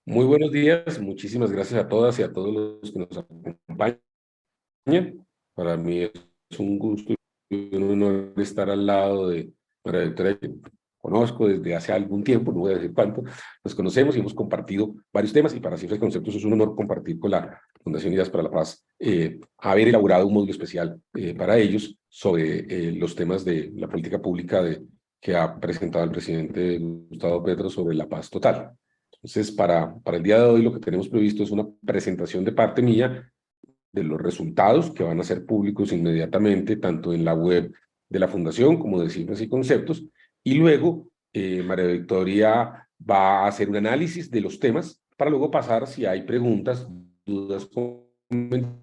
Muy buenos días, muchísimas gracias a todas y a todos los que nos acompañan. Para mí es un gusto y un honor estar al lado de María Victoria, que conozco desde hace algún tiempo, no voy a decir cuánto, nos conocemos y hemos compartido varios temas, y para Cifras y Conceptos es un honor compartir con la Fundación Ideas para la Paz, haber elaborado un módulo especial para ellos sobre los temas de la política pública que ha presentado el presidente Gustavo Petro sobre la paz total. Entonces, para el día de hoy lo que tenemos previsto es una presentación de parte mía de los resultados que van a ser públicos inmediatamente, tanto en la web de la Fundación como de Cifras y Conceptos, y luego María Victoria va a hacer un análisis de los temas para luego pasar, si hay preguntas, dudas, comentarios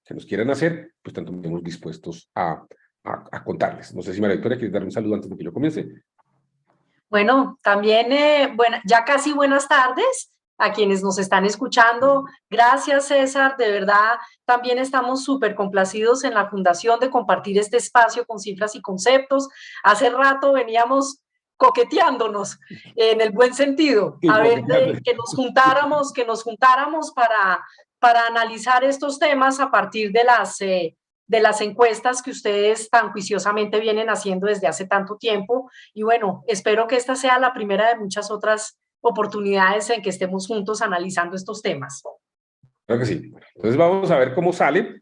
que nos quieran hacer, pues tanto estamos dispuestos a contarles. No sé si María Victoria quiere dar un saludo antes de que yo comience. Bueno, también ya casi buenas tardes a quienes nos están escuchando. Gracias, César, de verdad, también estamos súper complacidos en la Fundación de compartir este espacio con Cifras y Conceptos. Hace rato veníamos coqueteándonos en el buen sentido, a ver, que nos juntáramos para analizar estos temas a partir de las encuestas que ustedes tan juiciosamente vienen haciendo desde hace tanto tiempo. Y bueno, espero que esta sea la primera de muchas otras oportunidades en que estemos juntos analizando estos temas. Claro que sí. Entonces vamos a ver cómo sale.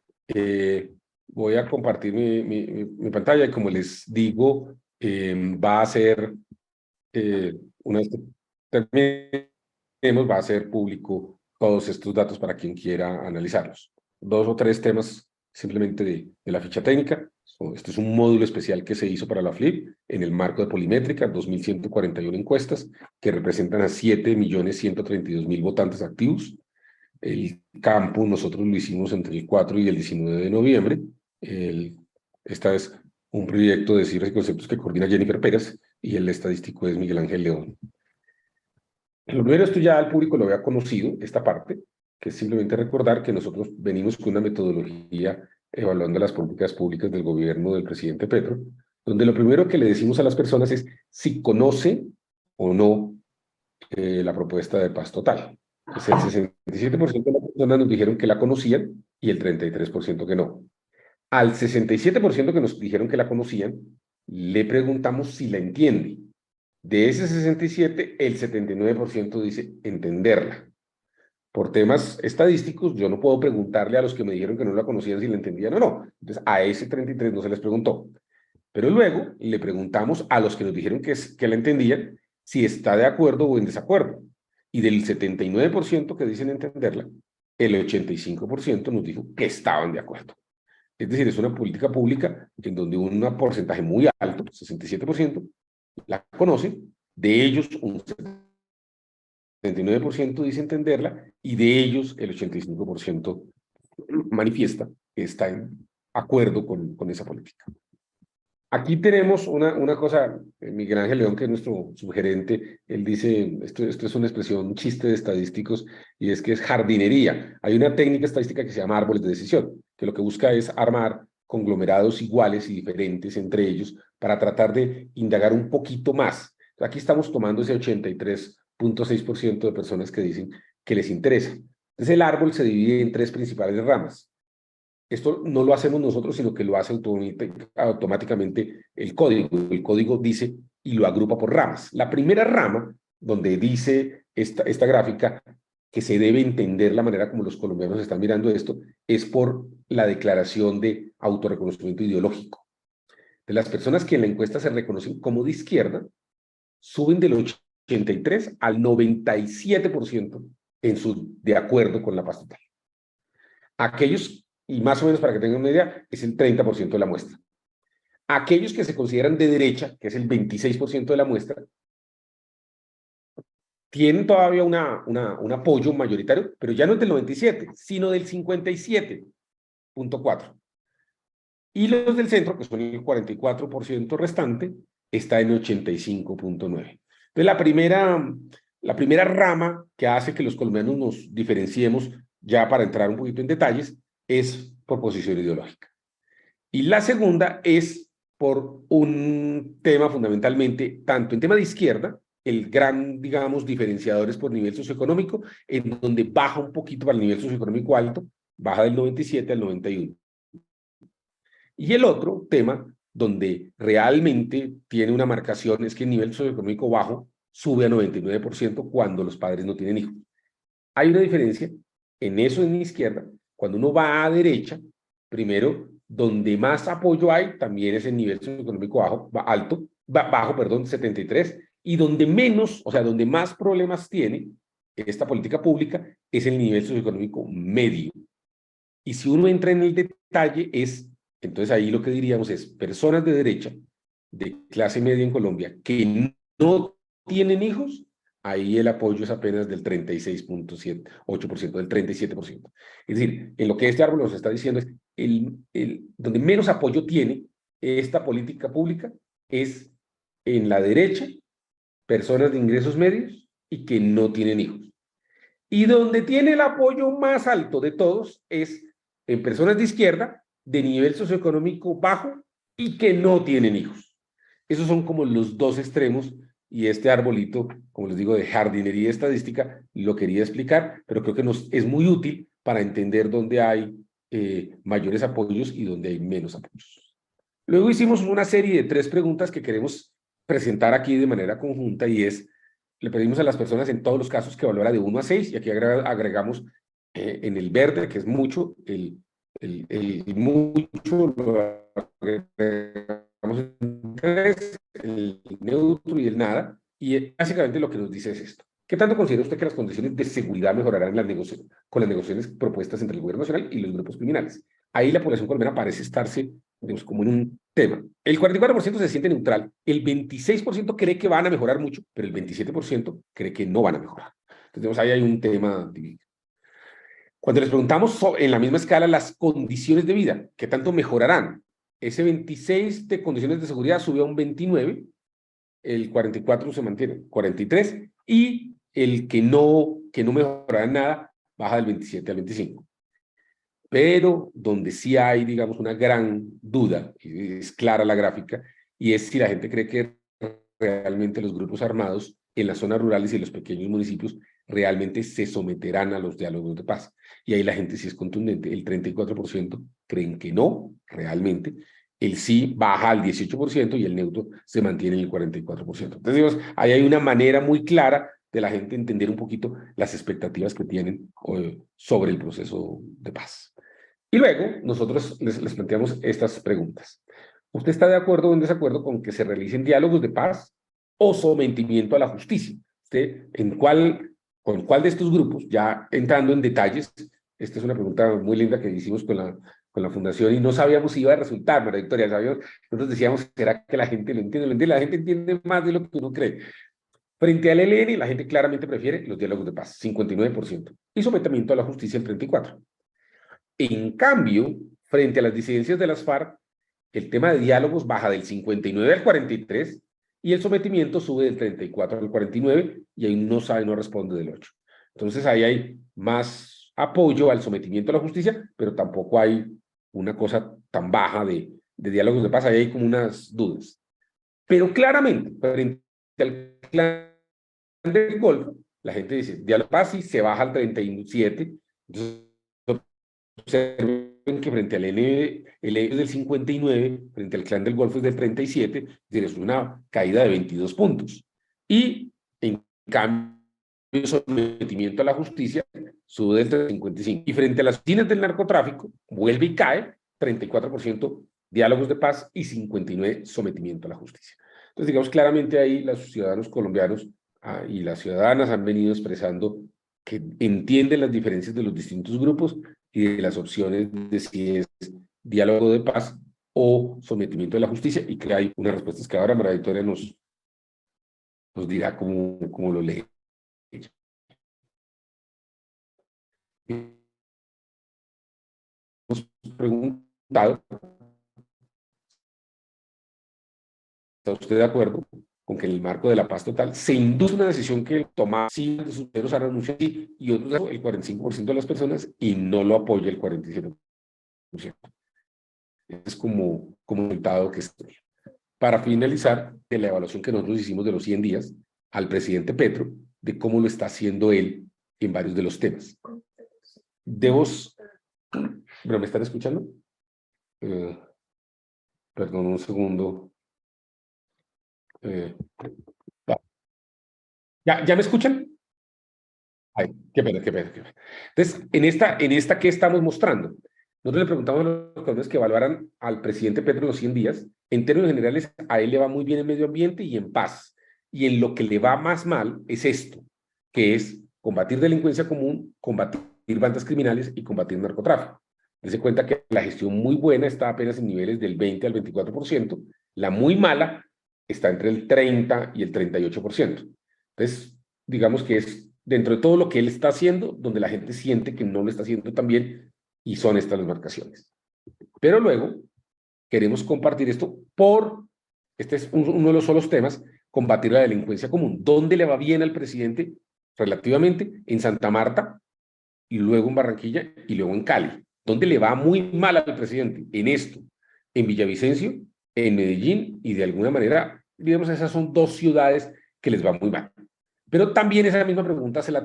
Voy a compartir mi pantalla y, como les digo, va a ser, una vez que terminemos, va a ser público todos estos datos para quien quiera analizarlos. 2 o 3 temas simplemente de la ficha técnica. Este es un módulo especial que se hizo para la FLIP en el marco de Polimétrica, 2.141 encuestas que representan a 7.132.000 votantes activos. El campus nosotros lo hicimos entre el 4 y el 19 de noviembre. Esta es un proyecto de Cifras y Conceptos que coordina Jennifer Pérez y el estadístico es Miguel Ángel León. Lo primero, esto ya al público lo había conocido, esta parte, que es simplemente recordar que nosotros venimos con una metodología evaluando las políticas públicas del gobierno del presidente Petro, donde lo primero que le decimos a las personas es si conoce o no la propuesta de paz total. Pues el 67% de las personas nos dijeron que la conocían y el 33% que no. Al 67% que nos dijeron que la conocían, le preguntamos si la entiende. De ese 67, el 79% dice entenderla. Por temas estadísticos, yo no puedo preguntarle a los que me dijeron que no la conocían si la entendían o no. Entonces, a ese 33 no se les preguntó. Pero luego le preguntamos a los que nos dijeron que la entendían si está de acuerdo o en desacuerdo. Y del 79% que dicen entenderla, el 85% nos dijo que estaban de acuerdo. Es decir, es una política pública en donde un porcentaje muy alto, 67%, la conoce, de ellos un 79% dice entenderla y de ellos el 85% manifiesta que está en acuerdo con esa política. Aquí tenemos una cosa, Miguel Ángel León, que es nuestro subgerente, él dice, esto es una expresión, un chiste de estadísticos, y es que es jardinería. Hay una técnica estadística que se llama árboles de decisión, que lo que busca es armar conglomerados iguales y diferentes entre ellos para tratar de indagar un poquito más. Aquí estamos tomando ese 83.6% de personas que dicen que les interesa. Entonces el árbol se divide en 3 principales ramas. esto no lo hacemos nosotros, sino que lo hace automáticamente el código. El código dice y lo agrupa por ramas. La primera rama, donde dice esta gráfica, que se debe entender la manera como los colombianos están mirando esto, es por la declaración de autorreconocimiento ideológico. De las personas que en la encuesta se reconocen como de izquierda, suben del 83 al 97% de acuerdo con la paz total. Aquellos, y más o menos para que tengan una idea, es el 30% de la muestra. Aquellos que se consideran de derecha, que es el 26% de la muestra, tienen todavía un apoyo mayoritario, pero ya no es del 97, sino del 57.4. Y los del centro, que son el 44% restante, está en 85.9. Entonces, la primera rama que hace que los colombianos nos diferenciemos, ya para entrar un poquito en detalles, es por posición ideológica. Y la segunda es por un tema fundamentalmente, tanto en tema de izquierda, el gran, digamos, diferenciador es por nivel socioeconómico, en donde baja un poquito para el nivel socioeconómico alto, baja del 97 al 91. Y el otro tema, donde realmente tiene una marcación, es que el nivel socioeconómico bajo sube a 99% cuando los padres no tienen hijos. Hay una diferencia en eso en la izquierda. Cuando uno va a derecha, primero, donde más apoyo hay, también es el nivel socioeconómico bajo, perdón, 73, y donde menos, o sea, donde más problemas tiene esta política pública, es el nivel socioeconómico medio. Y si uno entra en el detalle, entonces ahí lo que diríamos es personas de derecha, de clase media en Colombia, que no tienen hijos, ahí el apoyo es apenas del 36.8%, del 37%. Es decir, en lo que este árbol nos está diciendo es, donde menos apoyo tiene esta política pública es en la derecha, personas de ingresos medios y que no tienen hijos. Y donde tiene el apoyo más alto de todos es en personas de izquierda, de nivel socioeconómico bajo y que no tienen hijos. Esos son como los dos extremos y este arbolito, como les digo, de jardinería estadística, lo quería explicar, pero creo que es muy útil para entender dónde hay mayores apoyos y dónde hay menos apoyos. Luego hicimos una serie de 3 preguntas que queremos presentar aquí de manera conjunta y le pedimos a las personas en todos los casos que valora de 1 a 6 y aquí agregamos en el verde, que es mucho, el mucho lo agregamos en 3, el neutro y el nada, y básicamente lo que nos dice es esto. ¿Qué tanto considera usted que las condiciones de seguridad mejorarán con las negociaciones propuestas entre el gobierno nacional y los grupos criminales? Ahí la población colombiana parece estarse, digamos, como en un tema. El 44% se siente neutral, el 26% cree que van a mejorar mucho, pero el 27% cree que no van a mejorar. Entonces, ahí hay un tema dividido. Cuando les preguntamos en la misma escala las condiciones de vida, ¿qué tanto mejorarán? Ese 26 de condiciones de seguridad subió a un 29, el 44 se mantiene, 43, y el que no mejorará nada baja del 27 al 25. Pero donde sí hay, digamos, una gran duda, y es clara la gráfica, y es si la gente cree que realmente los grupos armados en las zonas rurales y en los pequeños municipios realmente se someterán a los diálogos de paz. Y ahí la gente sí es contundente. El 34% creen que no, realmente. El sí baja al 18% y el neutro se mantiene en el 44%. Entonces, digamos, ahí hay una manera muy clara de la gente entender un poquito las expectativas que tienen sobre el proceso de paz. Y luego nosotros les planteamos estas preguntas. ¿Usted está de acuerdo o en desacuerdo con que se realicen diálogos de paz o sometimiento a la justicia? ¿Usted con cuál de estos grupos, ya entrando en detalles, esta es una pregunta muy linda que hicimos con la fundación y no sabíamos si iba a resultar, María Victoria, nosotros decíamos, ¿será que la gente lo entiende? Lo entiende, la gente entiende más de lo que uno cree. Frente al ELN, la gente claramente prefiere los diálogos de paz, 59%, y sometimiento a la justicia, el 34%. En cambio, frente a las disidencias de las FARC, el tema de diálogos baja del 59 al 43 y el sometimiento sube del 34 al 49 y ahí no sabe, no responde del 8. Entonces ahí hay más apoyo al sometimiento a la justicia, pero tampoco hay una cosa tan baja de diálogos de paz, ahí hay como unas dudas. Pero claramente, frente al clan del Golfo, la gente dice, diálogo de paz y se baja al 37, entonces observe que frente al el es del 59, frente al Clan del Golfo es del 37, es decir, es una caída de 22 puntos. Y en cambio, el sometimiento a la justicia sube del 55. Y frente a las oficinas del narcotráfico, vuelve y cae 34% diálogos de paz y 59% sometimiento a la justicia. Entonces, digamos, claramente ahí los ciudadanos colombianos y las ciudadanas han venido expresando que entienden las diferencias de los distintos grupos y de las opciones de si es diálogo de paz o sometimiento a la justicia, y que hay unas respuestas que ahora María Victoria nos dirá cómo lo lee. Hemos preguntado, ¿está usted de acuerdo con que en el marco de la paz total se induce una decisión que toma sí de sus primeros a renunciar y otros el 45% de las personas y no lo apoya el 47%? Es como resultado que estoy. Para finalizar, de la evaluación que nosotros hicimos de los 100 días al presidente Petro, de cómo lo está haciendo él en varios de los temas. ¿Pero me están escuchando? Perdón, un segundo. ¿Ya me escuchan? Ay, qué pena, qué pena, qué pena. Entonces, en esta ¿qué estamos mostrando? Nosotros le preguntamos a los colombianos que evaluaran al presidente Petro en los 100 días. En términos generales, a él le va muy bien en medio ambiente y en paz. Y en lo que le va más mal es esto, que es combatir delincuencia común, combatir bandas criminales y combatir narcotráfico. Dese cuenta que la gestión muy buena está apenas en niveles del 20 al 24%, la muy mala está entre el 30 y el 38%. Entonces, digamos que es dentro de todo lo que él está haciendo, donde la gente siente que no lo está haciendo tan bien, y son estas las marcaciones. Pero luego queremos compartir esto este es uno de los solos temas, combatir la delincuencia común. ¿Dónde le va bien al presidente relativamente? En Santa Marta, y luego en Barranquilla, y luego en Cali. ¿Dónde le va muy mal al presidente? En esto, en Villavicencio, en Medellín, y de alguna manera, digamos, esas son dos ciudades que les va muy mal. Pero también esa misma pregunta se la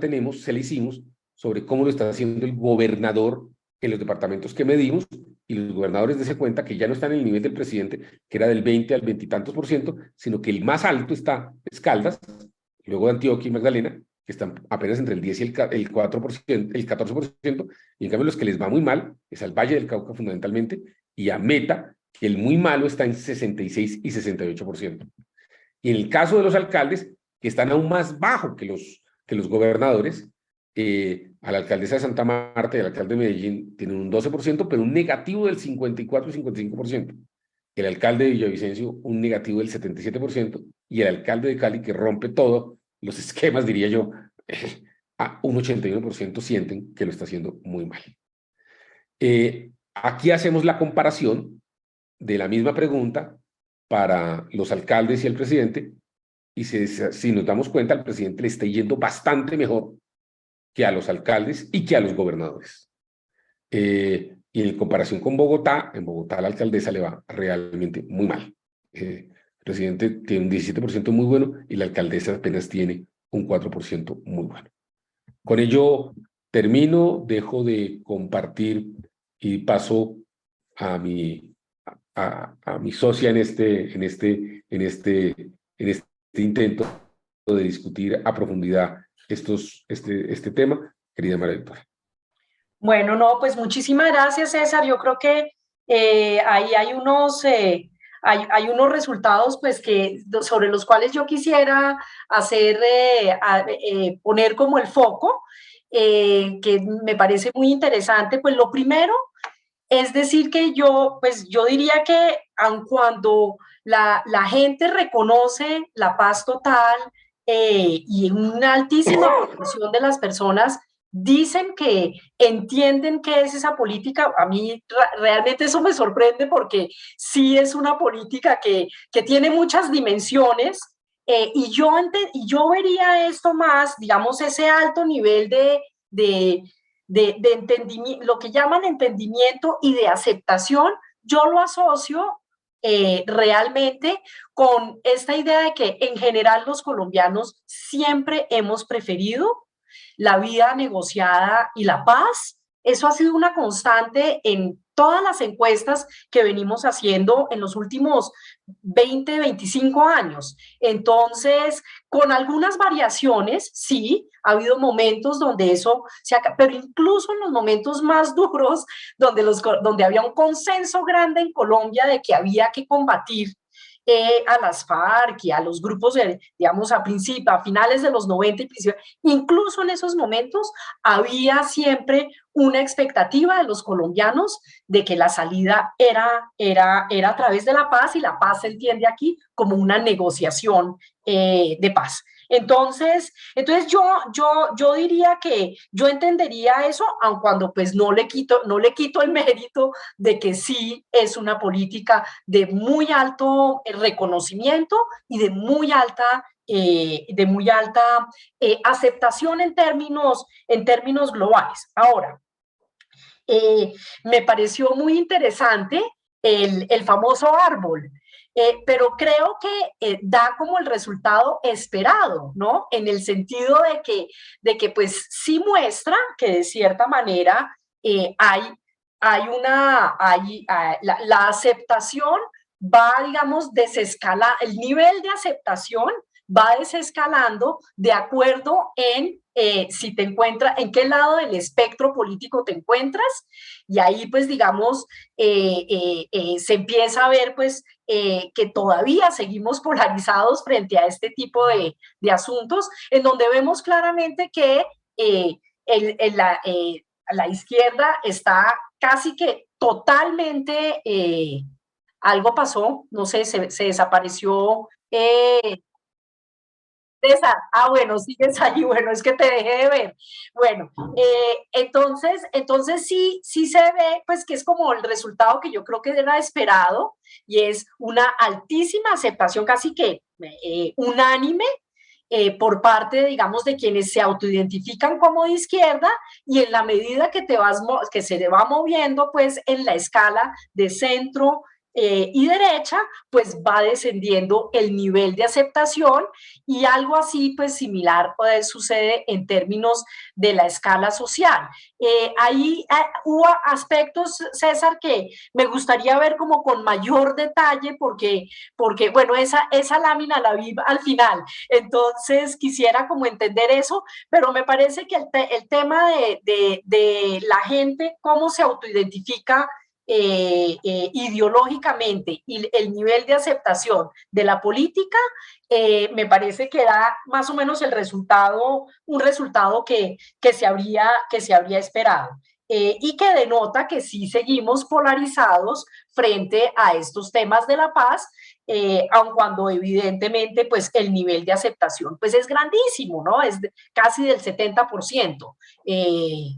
hicimos sobre cómo lo está haciendo el gobernador en los departamentos que medimos, y los gobernadores dense cuenta que ya no están en el nivel del presidente, que era del 20 al 20 y tantos por ciento, sino que el más alto está es Caldas, luego de Antioquia y Magdalena, que están apenas entre el 10 y el 4%, el 14%, y en cambio los que les va muy mal es al Valle del Cauca fundamentalmente, y a Meta, que el muy malo está en 66 y 68%. Y en el caso de los alcaldes, que están aún más bajo que los gobernadores, a la alcaldesa de Santa Marta y al alcalde de Medellín tienen un 12%, pero un negativo del 54 y 55%. El alcalde de Villavicencio, un negativo del 77%, y el alcalde de Cali, que rompe todos los esquemas, diría yo, a un 81% sienten que lo está haciendo muy mal. Aquí hacemos la comparación de la misma pregunta para los alcaldes y el presidente, y si nos damos cuenta, al presidente le está yendo bastante mejor que a los alcaldes y que a los gobernadores. Y en comparación con Bogotá, en Bogotá la alcaldesa le va realmente muy mal. El presidente tiene un 17% muy bueno y la alcaldesa apenas tiene un 4% muy bueno. Con ello termino, dejo de compartir y paso a mi socia en este intento de discutir a profundidad este tema, querida María Victoria. Bueno, no, pues muchísimas gracias, César. Yo creo que ahí hay unos resultados pues sobre los cuales yo quisiera poner como el foco, que me parece muy interesante. Pues lo primero es decir que yo diría que aun cuando la gente reconoce la paz total, y una altísima proporción de las personas dicen que entienden qué es esa política, a mí realmente eso me sorprende porque sí es una política que tiene muchas dimensiones, y yo vería esto más, digamos, ese alto nivel de entendimiento, lo que llaman entendimiento y de aceptación, yo lo asocio realmente con esta idea de que en general los colombianos siempre hemos preferido la vida negociada y la paz, eso ha sido una constante en todas las encuestas que venimos haciendo en los últimos 20, 25 años. Entonces, con algunas variaciones, sí, ha habido momentos donde eso se ha, pero incluso en los momentos más duros, donde había un consenso grande en Colombia de que había que combatir a las FARC y a los grupos, digamos, a finales de los 90 y incluso en esos momentos había siempre una expectativa de los colombianos de que la salida era a través de la paz, y la paz se entiende aquí como una negociación de paz. Entonces yo diría que yo entendería eso, aun cuando pues no le quito el mérito de que sí es una política de muy alto reconocimiento y de muy alta aceptación en términos globales. Ahora, me pareció muy interesante el famoso árbol, pero creo que da como el resultado esperado, ¿no? En el sentido de que pues sí muestra que de cierta manera la aceptación va, digamos, el nivel de aceptación va desescalando de acuerdo en si te encuentras, en qué lado del espectro político te encuentras, y ahí pues digamos se empieza a ver pues que todavía seguimos polarizados frente a este tipo de asuntos, en donde vemos claramente que la izquierda está casi que totalmente, algo pasó, no sé, se desapareció César. Ah, bueno, sigues allí, bueno, es que te dejé de ver. Bueno, entonces sí se ve, pues que es como el resultado que yo creo que era esperado, y es una altísima aceptación, casi que unánime, por parte, digamos, de quienes se autoidentifican como de izquierda, y en la medida que se te va moviendo, pues, en la escala de centro y derecha, pues va descendiendo el nivel de aceptación, y algo así, pues, similar sucede en términos de la escala social. Ahí hubo aspectos, César, que me gustaría ver como con mayor detalle, porque bueno, esa lámina la vi al final, entonces quisiera como entender eso, pero me parece que el tema de la gente, cómo se autoidentifica ideológicamente, y el nivel de aceptación de la política, me parece que da más o menos un resultado que se habría esperado. Y que denota que sí seguimos polarizados frente a estos temas de la paz, aun cuando evidentemente pues el nivel de aceptación pues es grandísimo, ¿no? Es casi del 70%.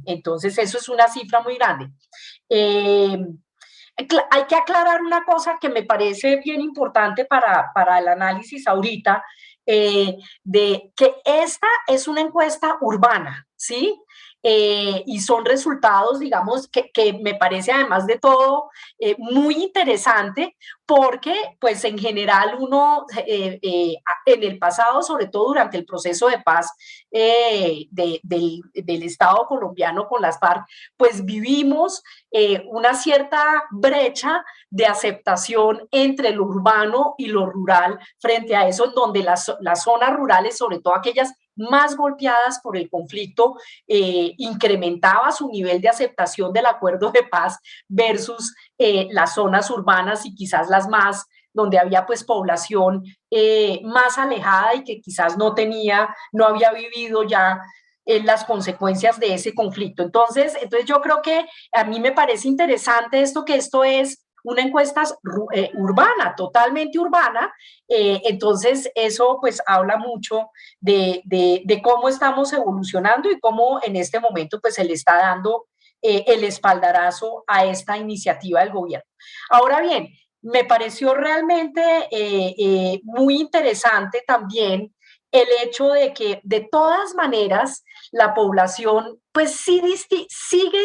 Entonces eso es una cifra muy grande. Eh, Hay que aclarar una cosa que me parece bien importante para el análisis ahorita, de que esta es una encuesta urbana, ¿sí? Y son resultados, digamos, que me parece además de todo muy interesante, porque pues en general en el pasado, sobre todo durante el proceso de paz del Estado colombiano con las FARC, pues vivimos una cierta brecha de aceptación entre lo urbano y lo rural frente a eso, en donde las zonas rurales, sobre todo aquellas más golpeadas por el conflicto, incrementaba su nivel de aceptación del acuerdo de paz versus las zonas urbanas, y quizás las más donde había pues población más alejada y que quizás no había vivido ya las consecuencias de ese conflicto. Entonces yo creo que a mí me parece interesante que esto es una encuesta urbana, totalmente urbana. Entonces eso pues habla mucho de cómo estamos evolucionando y cómo en este momento pues se le está dando el espaldarazo a esta iniciativa del gobierno. Ahora bien, me pareció realmente muy interesante también el hecho de que de todas maneras la población pues sigue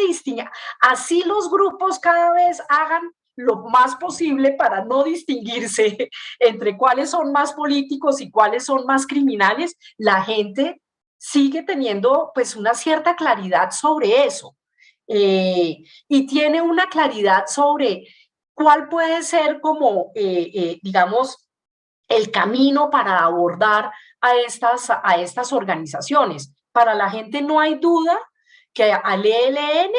distinguiendo, así los grupos cada vez hagan lo más posible para no distinguirse entre cuáles son más políticos y cuáles son más criminales, la gente sigue teniendo pues una cierta claridad sobre eso. y tiene una claridad sobre cuál puede ser como, digamos, el camino para abordar a estas organizaciones. Para la gente no hay duda que al ELN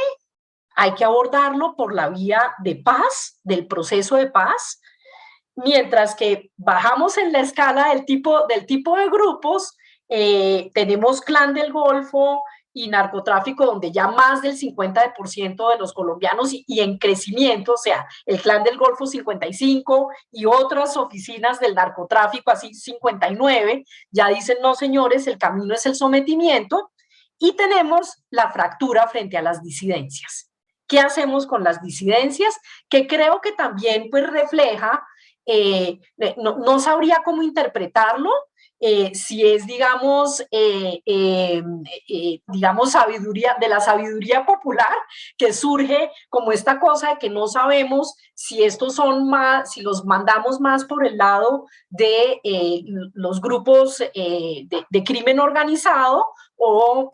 hay que abordarlo por la vía de paz, del proceso de paz, mientras que bajamos en la escala del tipo de grupos, tenemos Clan del Golfo y narcotráfico, donde ya más del 50% de los colombianos y en crecimiento, o sea, el Clan del Golfo 55 y otras oficinas del narcotráfico, así 59, ya dicen, no señores, el camino es el sometimiento, y tenemos la fractura frente a las disidencias. ¿Qué hacemos con las disidencias? Que creo que también pues refleja, no sabría cómo interpretarlo, si es, digamos, sabiduría, de la sabiduría popular, que surge como esta cosa de que no sabemos si estos son más, si los mandamos más por el lado de los grupos de crimen organizado o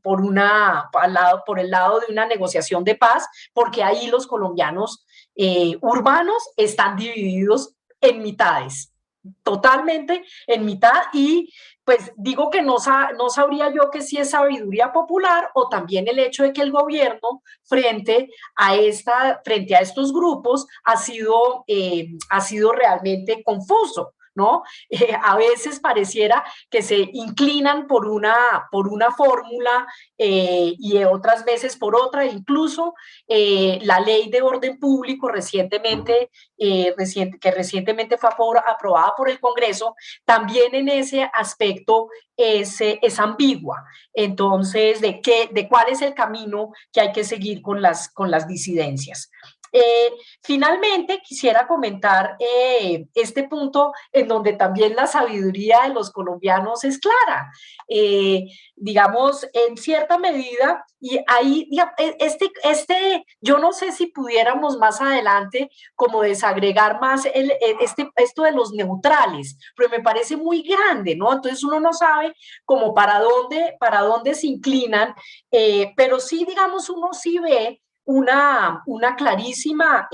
por el lado de una negociación de paz, porque ahí los colombianos urbanos están divididos en mitades, totalmente en mitad, y pues digo que no sabría yo que si es sabiduría popular o también el hecho de que el gobierno frente a estos grupos ha sido realmente confuso, ¿no? A veces pareciera que se inclinan por una fórmula y otras veces por otra, incluso la ley de orden público que recientemente fue aprobada por el Congreso, también en ese aspecto es ambigua. Entonces, de cuál es el camino que hay que seguir con las disidencias. Finalmente, quisiera comentar este punto en donde también la sabiduría de los colombianos es clara. Digamos, en cierta medida, y ahí, yo no sé si pudiéramos más adelante como desagregar más esto de los neutrales, pero me parece muy grande, ¿no? Entonces uno no sabe como para dónde se inclinan, pero sí, digamos, uno sí ve una clarísima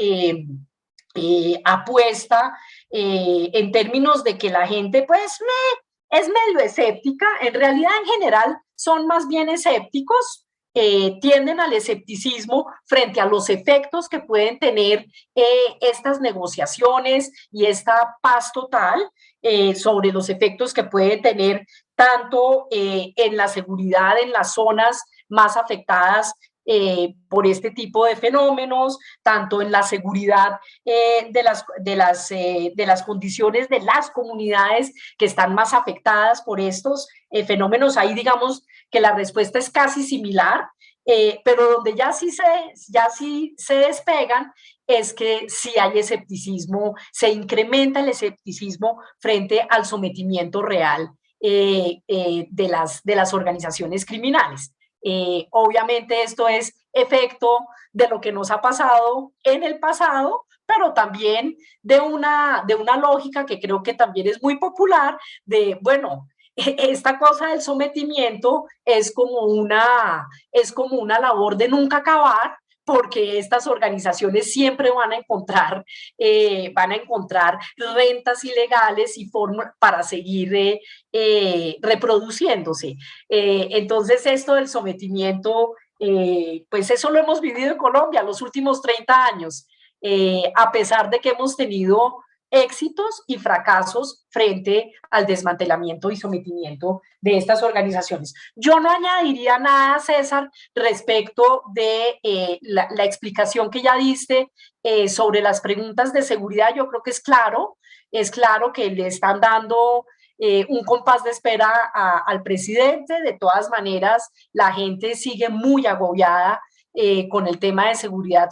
apuesta en términos de que la gente pues es medio escéptica, en realidad en general son más bien escépticos, tienden al escepticismo frente a los efectos que pueden tener estas negociaciones y esta paz total, sobre los efectos que puede tener tanto en la seguridad en las zonas más afectadas por este tipo de fenómenos, tanto en la seguridad de las condiciones de las comunidades que están más afectadas por estos fenómenos. Ahí digamos que la respuesta es casi similar, pero donde ya sí se despegan es que sí hay escepticismo, se incrementa el escepticismo frente al sometimiento real de las organizaciones criminales. Obviamente esto es efecto de lo que nos ha pasado en el pasado, pero también de una lógica que creo que también es muy popular, de, bueno, esta cosa del sometimiento es como una labor de nunca acabar, porque estas organizaciones siempre van a encontrar rentas ilegales y formas para seguir reproduciéndose. Entonces, esto del sometimiento, pues eso lo hemos vivido en Colombia los últimos 30 años, a pesar de que hemos tenido éxitos y fracasos frente al desmantelamiento y sometimiento de estas organizaciones. Yo no añadiría nada, César, respecto de la explicación que ya diste sobre las preguntas de seguridad. Yo creo que es claro que le están dando un compás de espera al presidente. De todas maneras, la gente sigue muy agobiada con el tema de seguridad,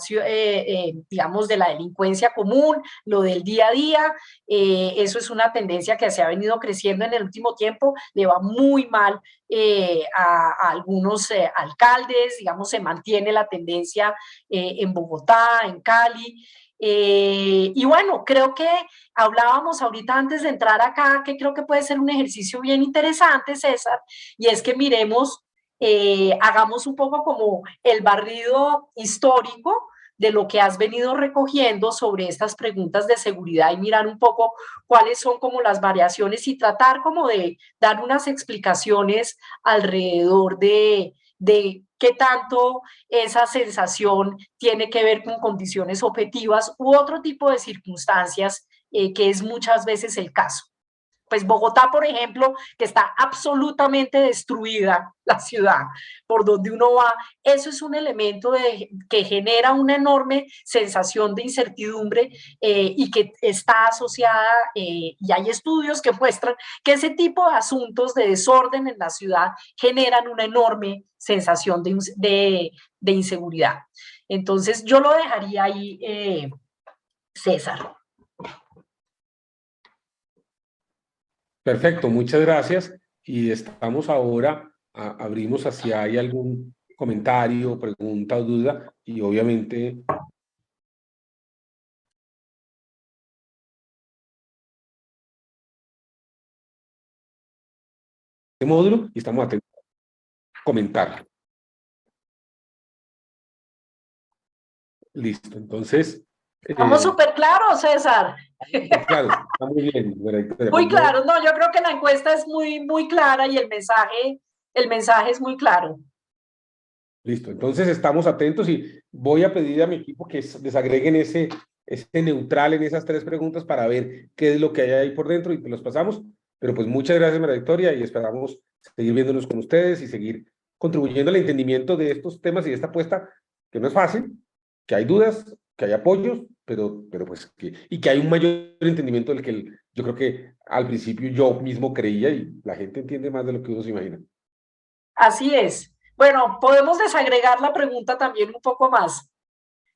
digamos, de la delincuencia común, lo del día a día. Eso es una tendencia que se ha venido creciendo en el último tiempo, le va muy mal a algunos alcaldes, digamos, se mantiene la tendencia en Bogotá, en Cali. Y bueno, creo que hablábamos ahorita antes de entrar acá, que creo que puede ser un ejercicio bien interesante, César, y es que miremos hagamos un poco como el barrido histórico de lo que has venido recogiendo sobre estas preguntas de seguridad y mirar un poco cuáles son como las variaciones y tratar como de dar unas explicaciones alrededor de qué tanto esa sensación tiene que ver con condiciones objetivas u otro tipo de circunstancias, que es muchas veces el caso. Pues Bogotá, por ejemplo, que está absolutamente destruida la ciudad por donde uno va, eso es un elemento que genera una enorme sensación de incertidumbre, y que está asociada, y hay estudios que muestran que ese tipo de asuntos de desorden en la ciudad generan una enorme sensación de inseguridad. Entonces yo lo dejaría ahí, César. Perfecto, muchas gracias. Y estamos ahora, abrimos hacia hay algún comentario, pregunta o duda, y obviamente este módulo y estamos atentos a comentar. Listo, entonces... Vamos súper claros, César. Claro, está muy bien. Muy claro, no, yo creo que la encuesta es muy clara y el mensaje es muy claro. Listo, entonces estamos atentos y voy a pedir a mi equipo que desagreguen ese neutral en esas tres preguntas para ver qué es lo que hay ahí por dentro y te los pasamos. Pero pues muchas gracias, María Victoria, y esperamos seguir viéndonos con ustedes y seguir contribuyendo al entendimiento de estos temas y de esta apuesta, que no es fácil, que hay dudas, que hay apoyos, pero pues y que hay un mayor entendimiento del que yo creo que al principio yo mismo creía y la gente entiende más de lo que uno se imagina. Así es. Bueno, podemos desagregar la pregunta también un poco más.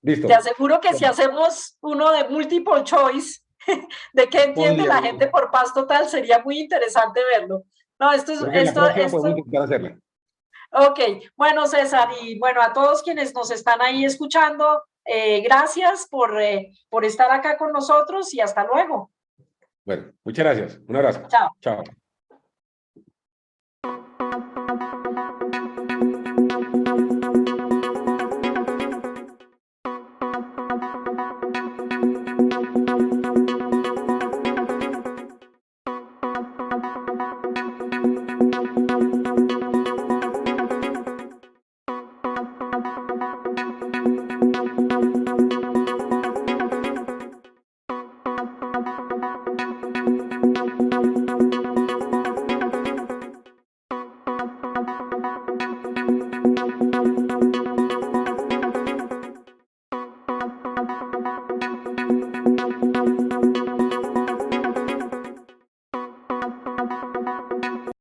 Listo. Te aseguro que si hacemos uno de multiple choice, de qué entiende la gente por paz total, sería muy interesante verlo. No, esto es... Creo que la próxima podemos intentar hacerla. Ok, bueno, César, y bueno, a todos quienes nos están ahí escuchando, gracias por estar acá con nosotros y hasta luego. Bueno, muchas gracias. Un abrazo. Chao. Chao.